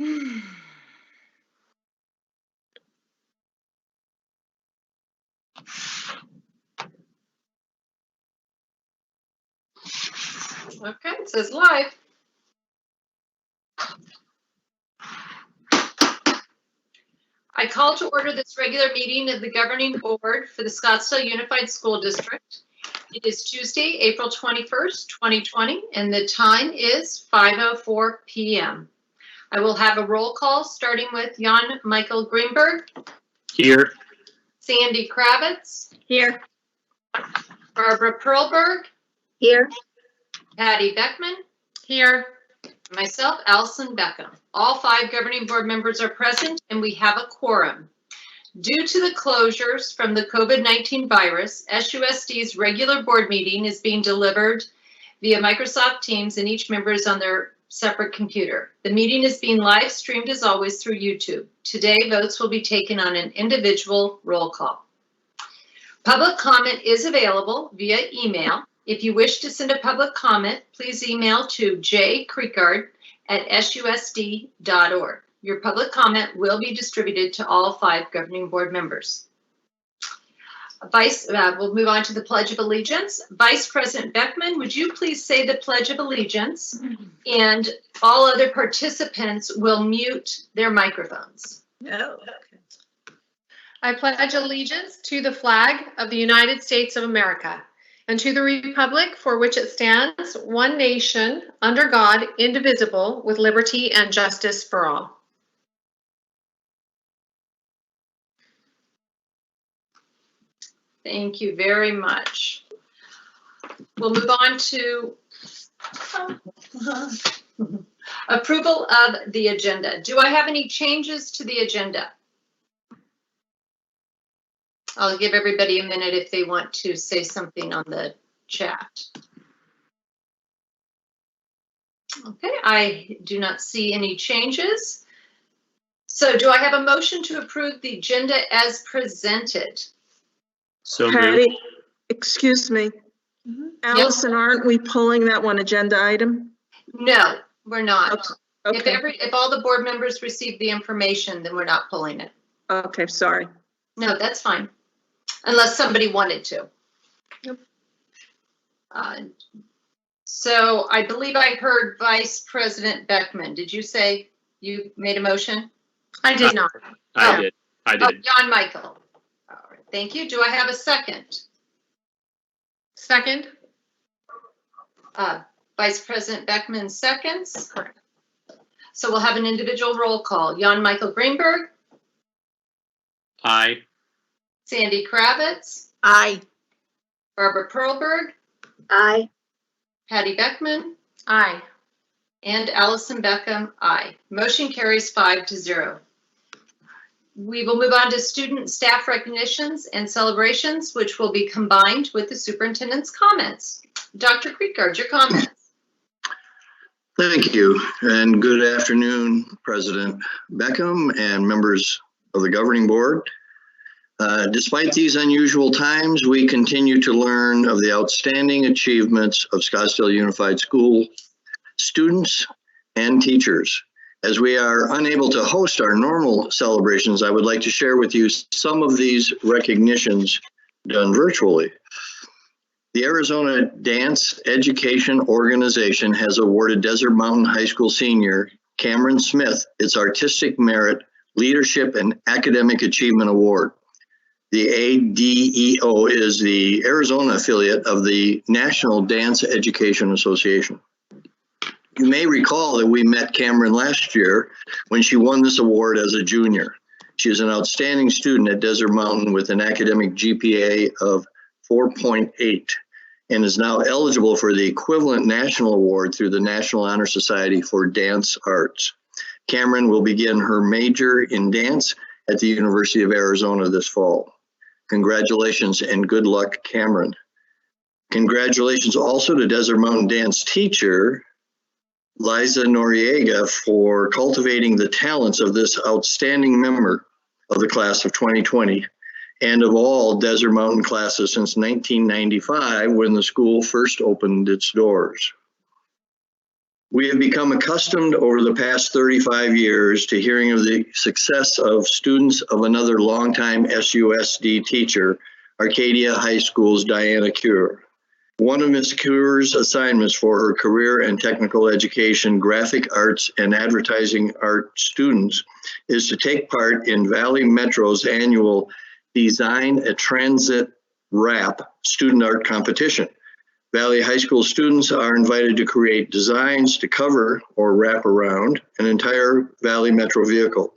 Okay, it says live. I call to order this regular meeting of the governing board for the Scottsdale Unified School District. It is Tuesday, April 21st, 2020, and the time is 5:04 p.m. I will have a roll call starting with Jan Michael Greenberg. Here. Sandy Kravitz. Here. Barbara Perlberg. Here. Patty Beckman. Here. Myself, Allison Beckham. All 5 governing board members are present and we have a quorum. Due to the closures from the COVID-19 virus, SUSD's regular board meeting is being delivered via Microsoft Teams and each member is on their separate computer. The meeting is being live streamed as always through YouTube. Today, votes will be taken on an individual roll call. Public comment is available via email. If you wish to send a public comment, please email to jcreekard@susd.org. Your public comment will be distributed to all 5 governing board members. We'll move on to the Pledge of Allegiance. Vice President Beckman, would you please say the Pledge of Allegiance? And all other participants will mute their microphones. No. I pledge allegiance to the flag of the United States of America and to the republic for which it stands, one nation, under God, indivisible, with liberty and justice for all. Thank you very much. We'll move on to approval of the agenda. Do I have any changes to the agenda? I'll give everybody a minute if they want to say something on the chat. Okay, I do not see any changes. So do I have a motion to approve the agenda as presented? So Patty, moved. excuse me. Allison, aren't we pulling that one agenda item? No, we're not. Okay. If all the board members receive the information, then we're not pulling it. Okay, sorry. No, that's fine. Unless somebody wanted to. Yep. So I believe I heard Vice President Beckman. Did you say you made a motion? I did not. I did. Jan Michael. All right, thank you. Do I have a second? Second? Vice President Beckman seconds. Correct. So we'll have an individual roll call. Jan Michael Greenberg. Aye. Sandy Kravitz. Aye. Barbara Perlberg. Aye. Patty Beckman. Aye. And Allison Beckham, aye. Motion carries 5-0. We will move on to student staff recognitions and celebrations, which will be combined with the superintendent's comments. Dr. Creekard, your comments. Thank you, and good afternoon, President Beckham and members of the governing board. Despite these unusual times, we continue to learn of the outstanding achievements of Scottsdale Unified School students and teachers. As we are unable to host our normal celebrations, I would like to share with you some of these recognitions done virtually. The Arizona Dance Education Organization has awarded Desert Mountain High School senior Cameron Smith its Artistic Merit, Leadership, and Academic Achievement Award. The ADEO is the Arizona affiliate of the National Dance Education Association. You may recall that we met Cameron last year when she won this award as a junior. She is an outstanding student at Desert Mountain with an academic GPA of 4.8 and is now eligible for the equivalent national award through the National Honor Society for Dance Arts. Cameron will begin her major in dance at the University of Arizona this fall. Congratulations and good luck, Cameron. Congratulations also to Desert Mountain dance teacher, Liza Noriega, for cultivating the talents of this outstanding member of the class of 2020 and of all Desert Mountain classes since 1995 when the school first opened its doors. We have become accustomed over the past 35 years to hearing of the success of students of another longtime SUSD teacher, Arcadia High School's Diana Cure. One of Ms. Cure's assignments for her career and technical education, graphic arts and advertising art students is to take part in Valley Metro's annual Design a Transit Wrap student art competition. Valley High School students are invited to create designs to cover or wrap around an entire Valley Metro vehicle.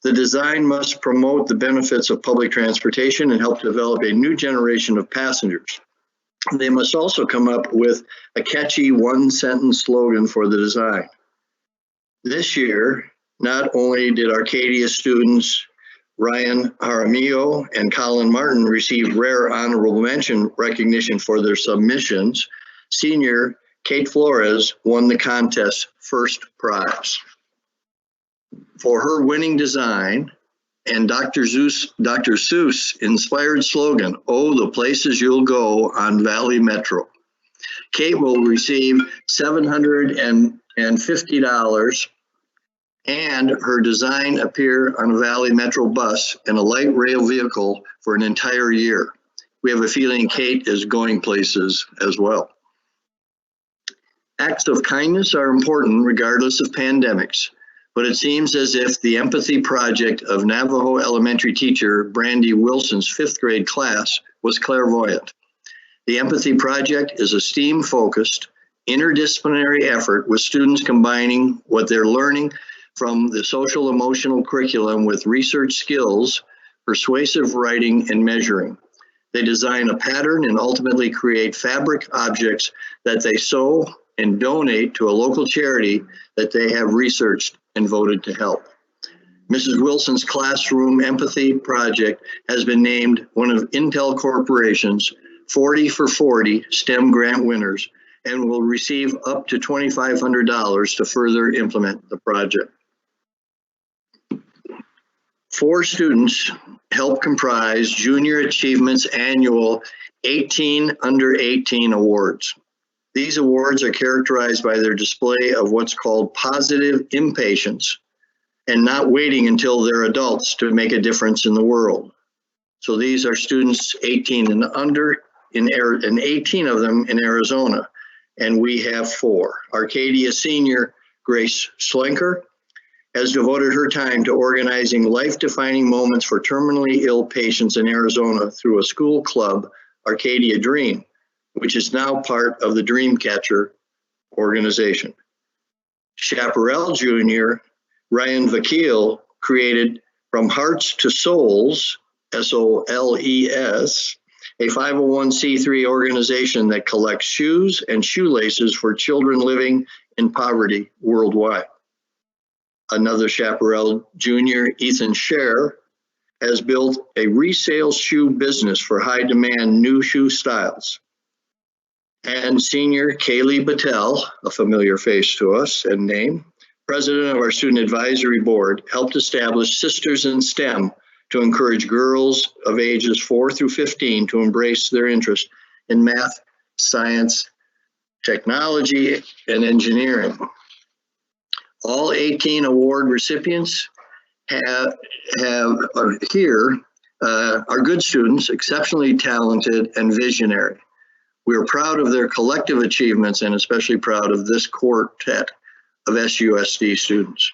The design must promote the benefits of public transportation and help develop a new generation of passengers. They must also come up with a catchy one-sentence slogan for the design. This year, not only did Arcadia students Ryan Jaramillo and Colin Martin received rare honorable mention recognition for their submissions, senior Kate Flores won the contest first prize. For her winning design and Dr. Seuss inspired slogan, "Oh, the places you'll go on Valley Metro." Kate will receive $750 and her design appear on a Valley Metro bus and a light rail vehicle for an entire year. We have a feeling Kate is going places as well. Acts of kindness are important regardless of pandemics, but it seems as if the empathy project of Navajo elementary teacher Brandy Wilson's 5th grade class was clairvoyant. The empathy project is a STEAM-focused, interdisciplinary effort with students combining what they're learning from the social emotional curriculum with research skills, persuasive writing, and measuring. They design a pattern and ultimately create fabric objects that they sew and donate to a local charity that they have researched and voted to help. Mrs. Wilson's Classroom Empathy Project has been named one of Intel Corporation's 40 for 40 STEM grant winners and will receive up to $2,500 to further implement the project. 4 students help comprise Junior Achievement's annual 18 Under 18 awards. These awards are characterized by their display of what's called positive impatience and not waiting until they're adults to make a difference in the world. So these are students 18 and under, and 18 of them in Arizona, and we have 4. Arcadia senior Grace Slenker has devoted her time to organizing life-defining moments for terminally ill patients in Arizona through a school club, Arcadia Dream, which is now part of the Dreamcatcher organization. Chaparral Jr. Ryan Vakil created From Hearts to Souls, SOLES, a 501c3 organization that collects shoes and shoelaces for children living in poverty worldwide. Another Chaparral Jr., Ethan Scher, has built a resale shoe business for high-demand new shoe styles. And senior Kaylee Battelle, a familiar face to us and name, president of our Student Advisory Board, helped establish Sisters in STEM to encourage girls of ages 4 through 15 to embrace their interest in math, science, technology, and engineering. All 18 award recipients are good students, exceptionally talented and visionary. We are proud of their collective achievements and especially proud of this quartet of SUSD students.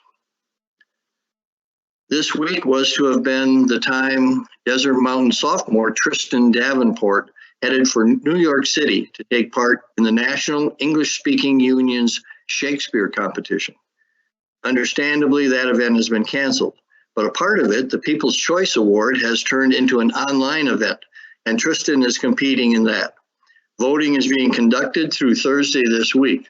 This week was to have been the time Desert Mountain sophomore Tristan Davenport headed for New York City to take part in the National English-Speaking Union's Shakespeare competition. Understandably, that event has been canceled, but a part of it, the People's Choice Award, has turned into an online event, and Tristan is competing in that. Voting is being conducted through Thursday this week,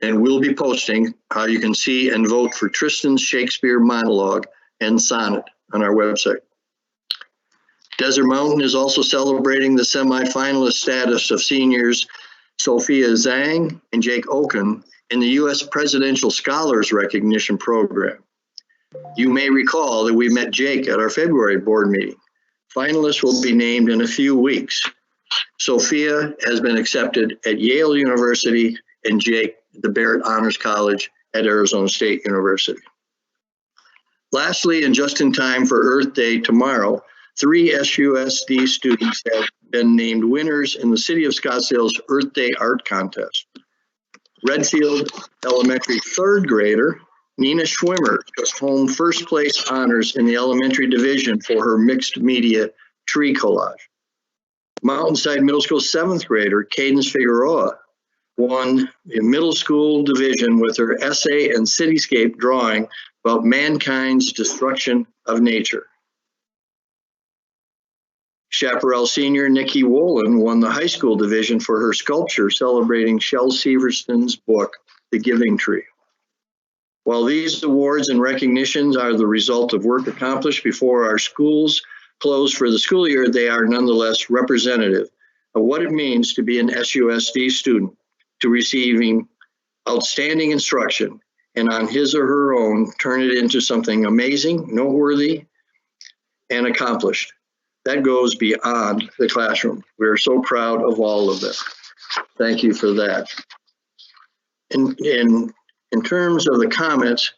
and we'll be posting how you can see and vote for Tristan's Shakespeare monologue and sonnet on our website. Desert Mountain is also celebrating the semifinalist status of seniors Sophia Zhang and Jake Oken in the U.S. Presidential Scholars Recognition Program. You may recall that we met Jake at our February board meeting. Finalists will be named in a few weeks. Sophia has been accepted at Yale University and Jake at the Barrett Honors College at Arizona State University. Lastly, and just in time for Earth Day tomorrow, 3 SUSD students have been named winners in the City of Scottsdale's Earth Day Art Contest. Redfield Elementary 3rd grader Nina Schwimmer took home first place honors in the elementary division for her mixed media tree collage. Mountainside Middle School 7th grader Cadence Figueroa won the middle school division with her essay and cityscape drawing about mankind's destruction of nature. Chaparral senior Nikki Wolin won the high school division for her sculpture celebrating Shel Severson's book, The Giving Tree. While these awards and recognitions are the result of work accomplished before our schools closed for the school year, they are nonetheless representative of what it means to be an SUSD student, to receiving outstanding instruction and on his or her own turn it into something amazing, noteworthy, and accomplished. That goes beyond the classroom. We're so proud of all of them. Thank you for that. In terms of the comments,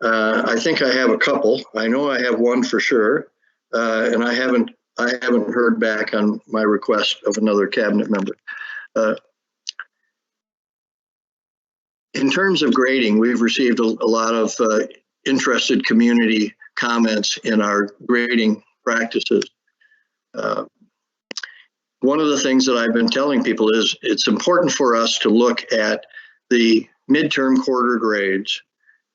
I think I have a couple. I know I have one for sure, and I haven't heard back on my request of another cabinet member. In terms of grading, we've received a lot of interested community comments in our grading practices. One of the things that I've been telling people is it's important for us to look at the midterm quarter grades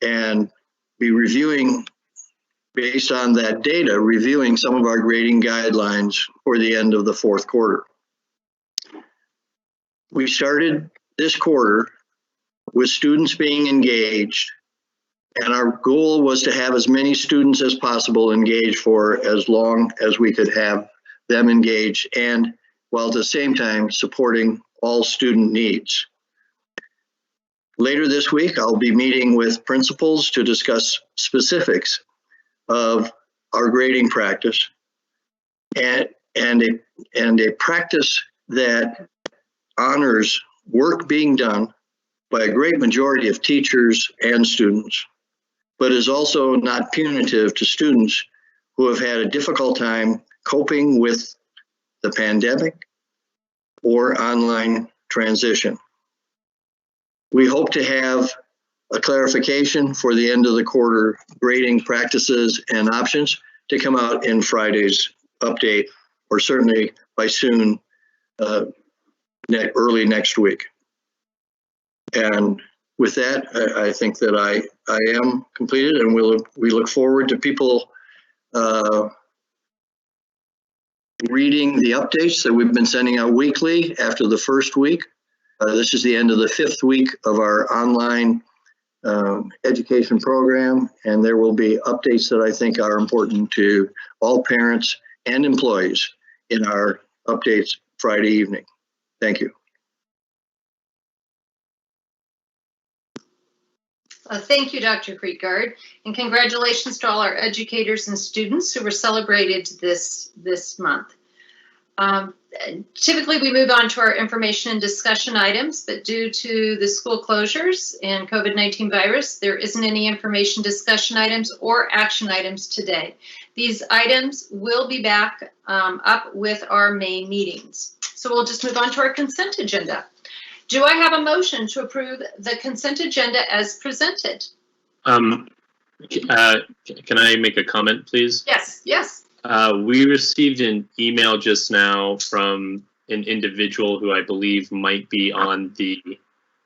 and be reviewing, based on that data, reviewing some of our grading guidelines for the end of the 4th quarter. We started this quarter with students being engaged, and our goal was to have as many students as possible engaged for as long as we could have them engaged, and while at the same time supporting all student needs. Later this week, I'll be meeting with principals to discuss specifics of our grading practice and a practice that honors work being done by a great majority of teachers and students, but is also not punitive to students who have had a difficult time coping with the pandemic or online transition. We hope to have a clarification for the end of the quarter grading practices and options to come out in Friday's update, or certainly by soon, early next week. And with that, I think that I am completed, and we look forward to people reading the updates that we've been sending out weekly after the first week. This is the end of the 5th week of our online education program, and there will be updates that I think are important to all parents and employees in our updates Friday evening. Thank you. Thank you, Dr. Friedgard, and congratulations to all our educators and students who were celebrated this month. Typically, we move on to our information and discussion items, but due to the school closures and COVID-19 virus, there isn't any information discussion items or action items today. These items will be back up with our May meetings. So we'll just move on to our consent agenda. Do I have a motion to approve the consent agenda as presented? Can I make a comment, please? Yes, yes. We received an email just now from an individual who I believe might be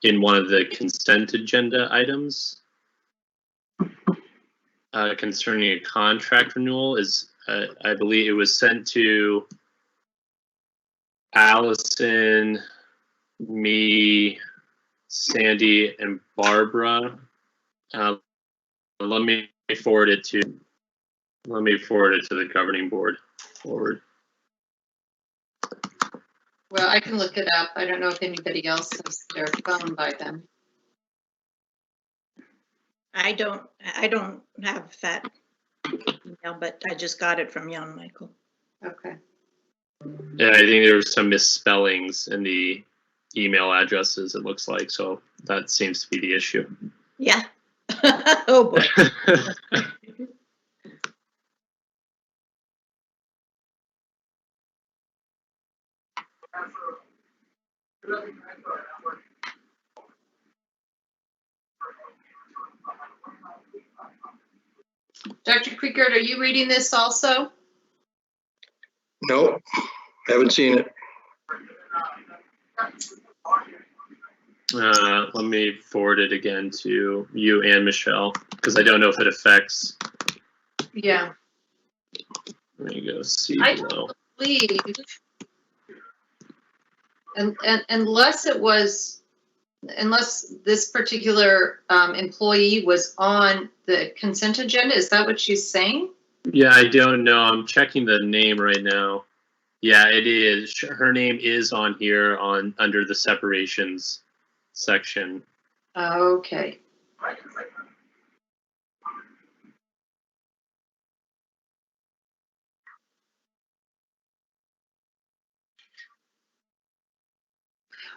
in one of the consent agenda items concerning a contract renewal. I believe it was sent to Allison, me, Sandy, and Barbara. Let me forward it to the governing board. Forward. Well, I can look it up. I don't know if anybody else has their phone by them. I don't have that email, but I just got it from young Michael. Okay. Yeah, I think there were some misspellings in the email addresses, it looks like. So that seems to be the issue. Yeah. Oh, boy. Dr. Quickert, are you reading this also? Nope, haven't seen it. Let me forward it again to you and Michelle, because I don't know if it affects. Yeah. There you go. See I below. believe, and unless this particular employee was on the consent agenda, is that what she's saying? Yeah, I don't know. I'm checking the name right now. Yeah, it is. Her name is on here under the separations section. Okay.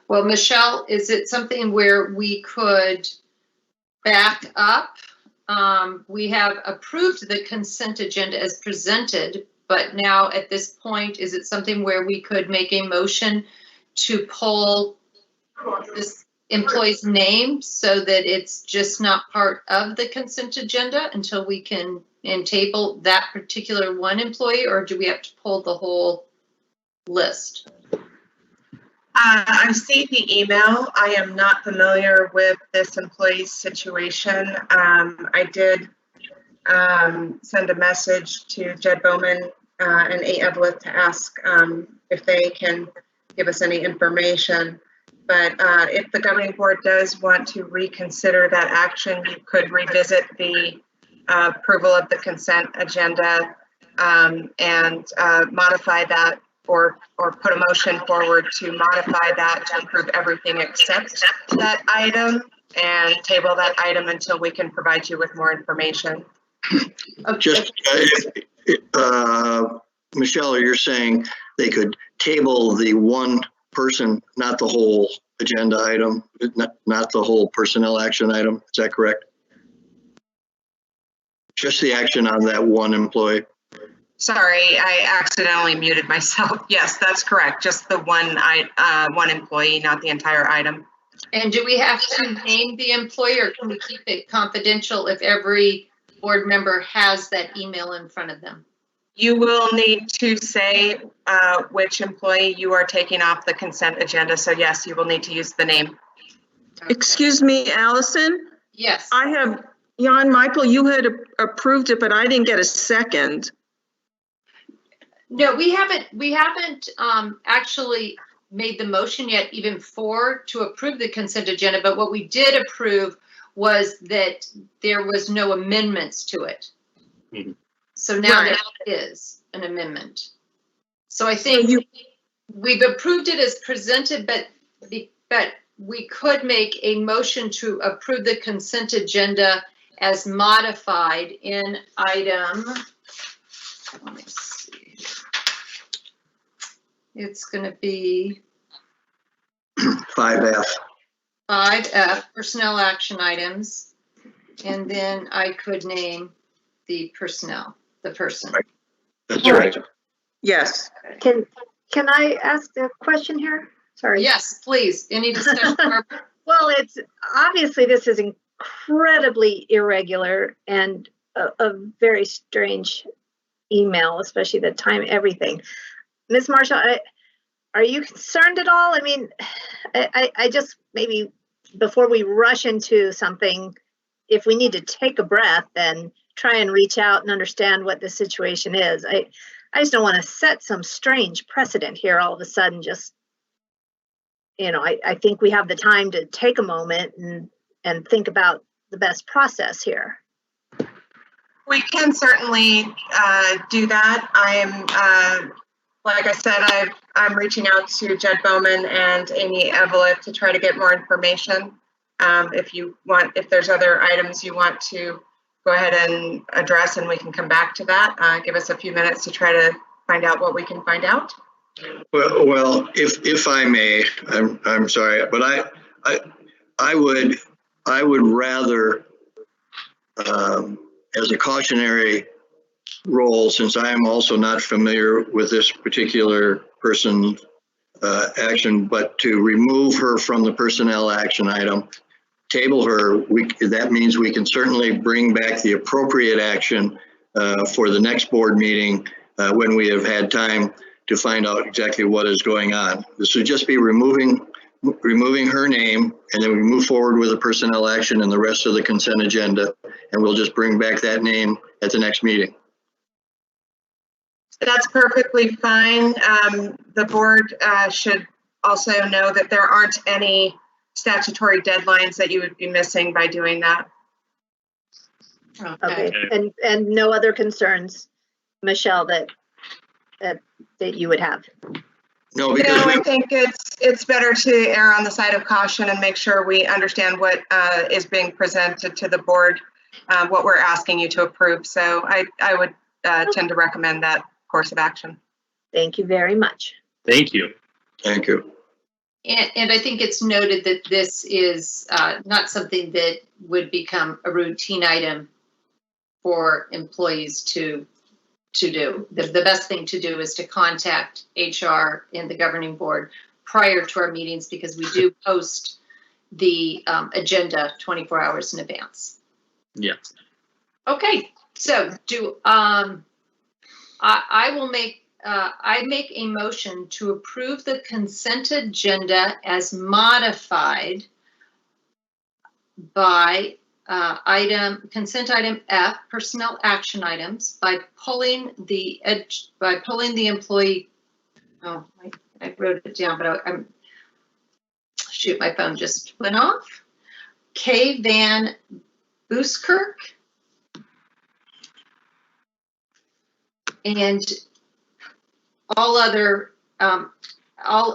Well, Michelle, is it something where we could back up? We have approved the consent agenda as presented, but now at this point, is it something where we could make a motion to pull this employee's name so that it's just not part of the consent agenda until we can table that particular one employee, or do we have to pull the whole list? I've seen the email. I am not familiar with this employee's situation. I did send a message to Jed Bowman and A. Evelyn to ask if they can give us any information. But if the governing board does want to reconsider that action, you could revisit the approval of the consent agenda and modify that or put a motion forward to modify that to approve everything except that item and table that item until we can provide you with more information. Just, Michelle, you're saying they could table the one person, not the whole agenda item, not the whole personnel action item. Is that correct? Just the action on that one employee. Sorry, I accidentally muted myself. Yes, that's correct. Just the one employee, not the entire item. And do we have to name the employee, or can we keep it confidential if every board member has that email in front of them? You will need to say which employee you are taking off the consent agenda. So yes, you will need to use the name. Okay. Excuse me, Allison? Yes. I have, Jan Michael, you had approved it, but I didn't get a second. No, we haven't actually made the motion yet, even to approve the consent agenda, but what we did approve was that there was no amendments to it. Mhm. So now Right. there is an amendment. So I think we've approved it as presented, but we could make a motion to approve the consent agenda as modified in item, let me see. It's going to be 5F. 5F, personnel action items. And then I could name the personnel, the person. Right. That's right. Yes. Can I ask a question here? Sorry. Yes, please. Any discussion? Barbara? Well, it's obviously this is incredibly irregular and a very strange email, especially the time, everything. Ms. Marshall, are you concerned at all? I mean, I just maybe before we rush into something, if we need to take a breath and try and reach out and understand what the situation is. I just don't want to set some strange precedent here all of a sudden. Just, I think we have the time to take a moment and think about the best process here. We can certainly do that. I am, like I said, I'm reaching out to Jed Bowman and Amy Evelyn to try to get more information. If there's other items you want to go ahead and address, and we can come back to that. Give us a few minutes to try to find out what we can find out. Well, if I may, I'm sorry, but I would rather, as a cautionary role, since I am also not familiar with this particular person's action, but to remove her from the personnel action item, table her. That means we can certainly bring back the appropriate action for the next board meeting when we have had time to find out exactly what is going on. This would just be removing her name, and then we move forward with the personnel action and the rest of the consent agenda, and we'll just bring back that name at the next meeting. That's perfectly fine. The board should also know that there aren't any statutory deadlines that you would be missing by doing that. Okay, and no other concerns, Michelle, that you would have? No, because I think it's better to err on the side of caution and make sure we understand what is being presented to the board, what we're asking you to approve. So I would tend to recommend that course of action. Thank you very much. Thank you. Thank you. And I think it's noted that this is not something that would become a routine item for employees to do. The best thing to do is to contact HR and the governing board prior to our meetings, because we do post the agenda 24 hours in advance. Yeah. Okay, so I will make a motion to approve the consent agenda as modified by consent item F, personnel action items, by pulling the employee. Oh, I wrote it down, but I'm shoot, my phone just went off. K. Van Buskirk and all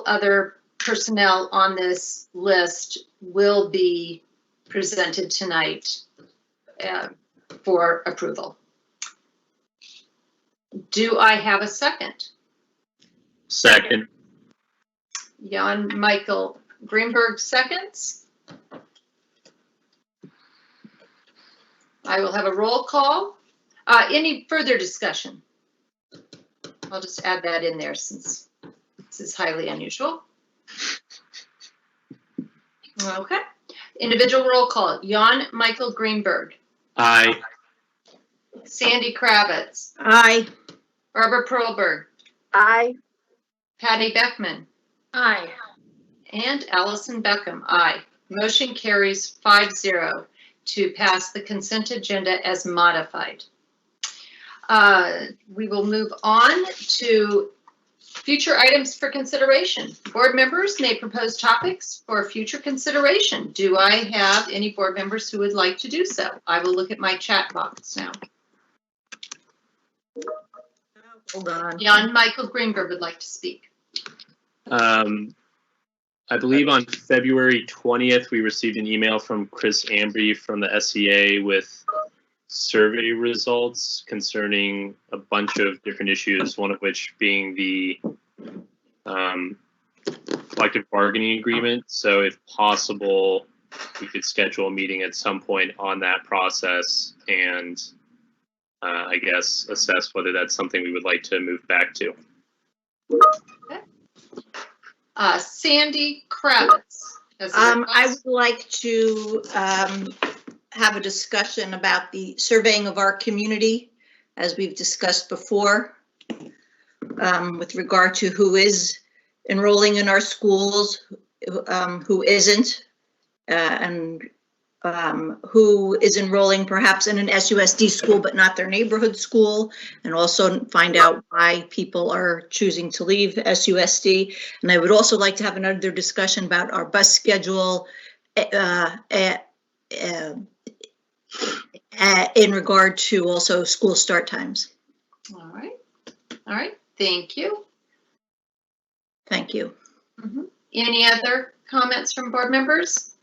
other personnel on this list will be presented tonight for approval. Do I have a second? Second. Jan Michael Greenberg seconds. I will have a roll call. Any further discussion? I'll just add that in there since this is highly unusual. Okay. Individual roll call. Jan Michael Greenberg. Aye. Sandy Kravitz. Aye. Barbara Perlberg. Aye. Patty Beckman. Aye. And Allison Beckham. Aye. Motion carries 5-0 to pass the consent agenda as modified. We will move on to future items for consideration. Board members may propose topics for future consideration. Do I have any board members who would like to do so? I will look at my chat box now. Hold on. Jan Michael Greenberg would like to speak. I believe on February 20th, we received an email from Chris Ambry from the SEA with survey results concerning a bunch of different issues, one of which being the collective bargaining agreement. So if possible, we could schedule a meeting at some point on that process and I guess assess whether that's something we would like to move back to. Okay. Sandy Kravitz. I would like to have a discussion about the surveying of our community, as we've discussed before, with regard to who is enrolling in our schools, who isn't, and who is enrolling perhaps in an SUSD school but not their neighborhood school, and also find out why people are choosing to leave SUSD. And I would also like to have another discussion about our bus schedule in regard to also school start times. All right. Thank you. Thank you. Any other comments from board members?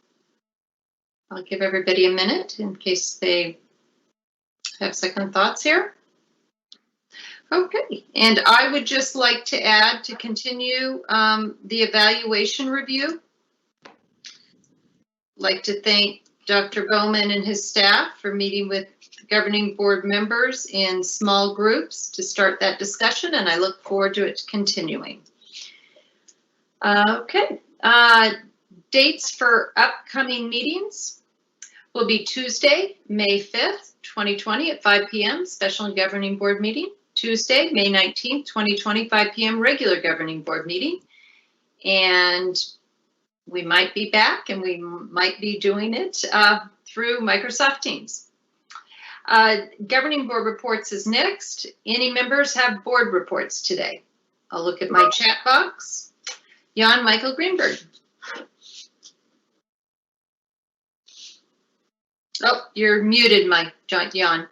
I'll give everybody a minute in case they have second thoughts here. Okay, and I would just like to add to continue the evaluation review. Like to thank Dr. Bowman and his staff for meeting with governing board members in small groups to start that discussion, and I look forward to it continuing. Okay, dates for upcoming meetings will be Tuesday, May 5th, 2020 at 5 p.m. special and governing board meeting. Tuesday, May 19th, 2020, 5 p.m. regular governing board meeting. And we might be back and we might be doing it through Microsoft Teams. Governing board reports is next. Any members have board reports today? I'll look at my chat box. Jan Michael Greenberg. Oh, you're muted, Jan.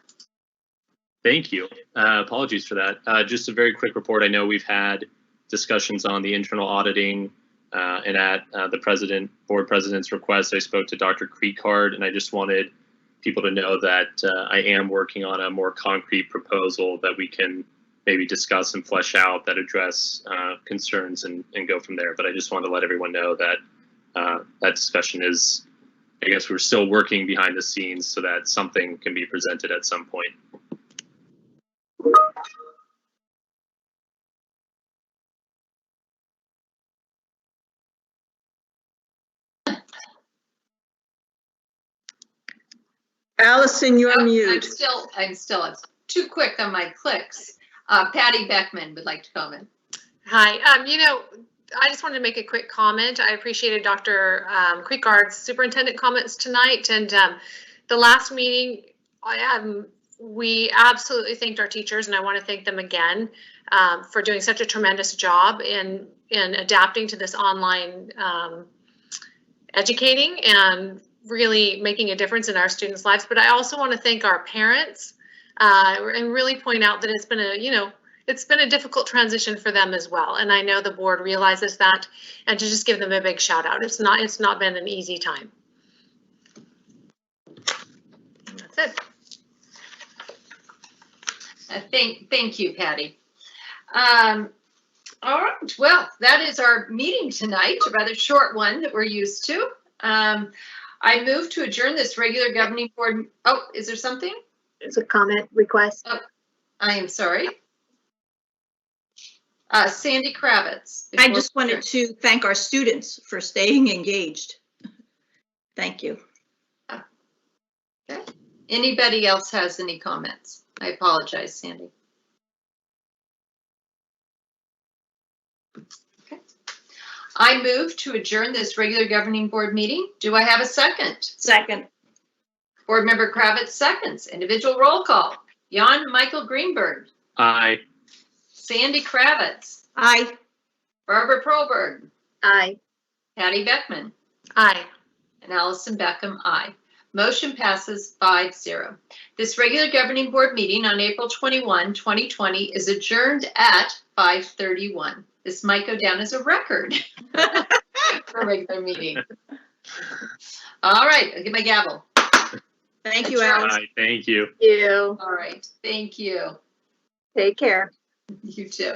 Thank you. Apologies for that. Just a very quick report. I know we've had discussions on the internal auditing, and at the board president's request, I spoke to Dr. Creekard, and I just wanted people to know that I am working on a more concrete proposal that we can maybe discuss and flesh out that address concerns and go from there. But I just wanted to let everyone know that that discussion is, I guess we're still working behind the scenes so that something can be presented at some point. Allison, you're I'm mute. still too quick on my clicks. Patty Beckman would like to comment. Hi, I just wanted to make a quick comment. I appreciated Dr. Creekard's superintendent comments tonight, and the last meeting, we absolutely thanked our teachers, and I want to thank them again for doing such a tremendous job in adapting to this online educating and really making a difference in our students' lives. But I also want to thank our parents and really point out that it's been a difficult transition for them as well. And I know the board realizes that, and to just give them a big shout out. It's not been an easy time. And that's it. Thank you, Patty. All right, well, that is our meeting tonight, a rather short one that we're used to. I move to adjourn this regular governing board. Oh, is there something? There's a comment request. Oh, I am sorry. Sandy Kravitz. I just wanted to thank our students for staying engaged. Thank you. Okay. Anybody else has any comments? I apologize, Sandy. Okay. I move to adjourn this regular governing board meeting. Do I have a second? Second. Board member Kravitz seconds. Individual roll call. Jan Michael Greenberg. Aye. Sandy Kravitz. Aye. Barbara Proberg. Aye. Patty Beckman. Aye. And Allison Beckham, aye. Motion passes 5-0. This regular governing board meeting on April 21, 2020 is adjourned at 5:31. This might go down as a record for a regular meeting. All right, I'll get my gavel. Thank you, Adjourned. Alice. Aye. Thank you. You. All right, thank you. Take care. You too.